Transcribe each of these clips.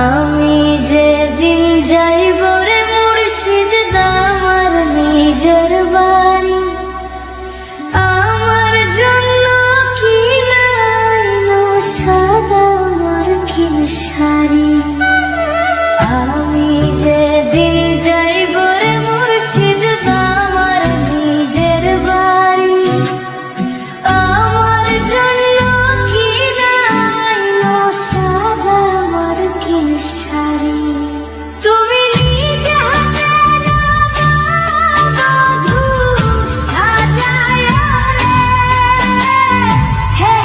আমি যেদিন যাইব রে মুর্শিদ আমার নিজের বাড়ি, আমার জন্য কি নাইলো সাদা মার্কিন শাড়ি। আমি যেদিন যাইব রে মুর্শিদ আমার নিজের বাড়ি, আমার জন্য কি নাইলো সাদা মার্কিন শাড়ি। তুমি নিজে হাতে বধূ সাজায়া রে, হে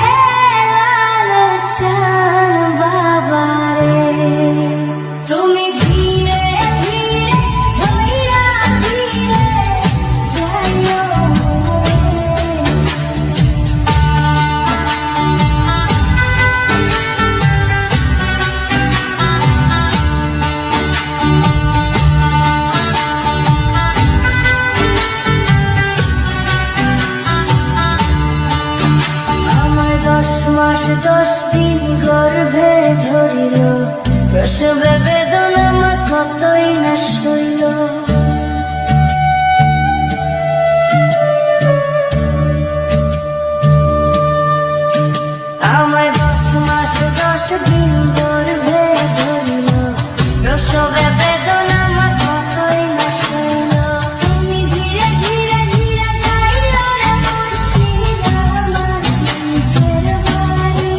লাল চাঁদ বাবা রে। তুমি ধীরে ধীরে ধইরা ধীরে যাইও আমার 10 মাস 10 দিন গর্ভে ধরিল, প্রসবে বেদনা মা কতই না সইল। আমার 10 মাস 10 দিন গর্ভে ধরিল, প্রসবে বেদনা মা কতই না সইল। তুমি ধীরে ধীরে ধীরে যাইও রে মুর্শিদ আমার নিজের বাড়ি,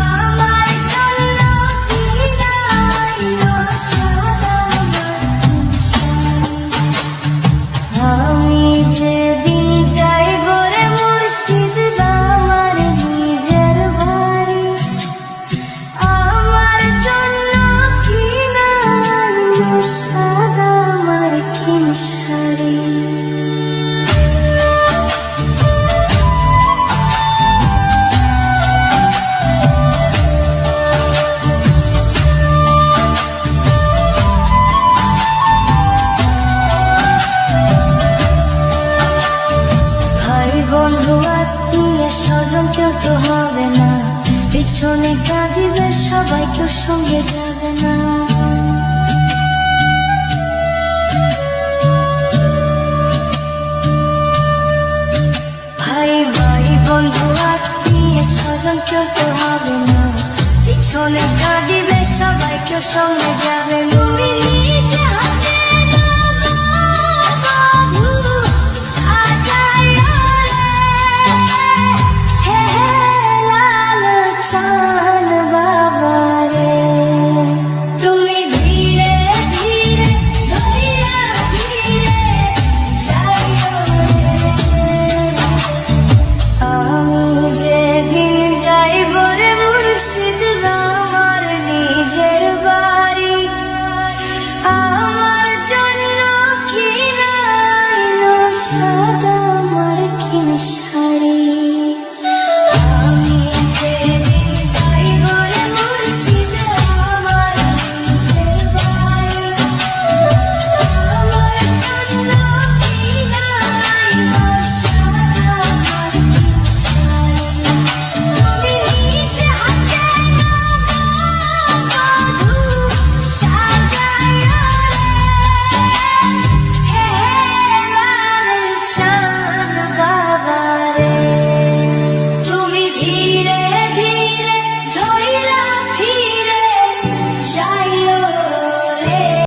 আমার জন্য কি নাইলো সাদা মার্কিন শাড়ি। আমি যেদিন যাইব রে মুর্শিদ আমার নিজের বাড়ি, আমার জন্য কি নাইলো সাদা মার্কিন শাড়ি। ভাই বন্ধু আত্মীয় স্বজন কেউ তো হবে না, পিছনে কাঁদিবে সবাই, কেউ সঙ্গে যাবে না। ভাই ভাই বন্ধু আত্মীয় স্বজন কেউ তো হবে না, পিছনে কাঁদিবে সবাই, কেউ সঙ্গে যাবে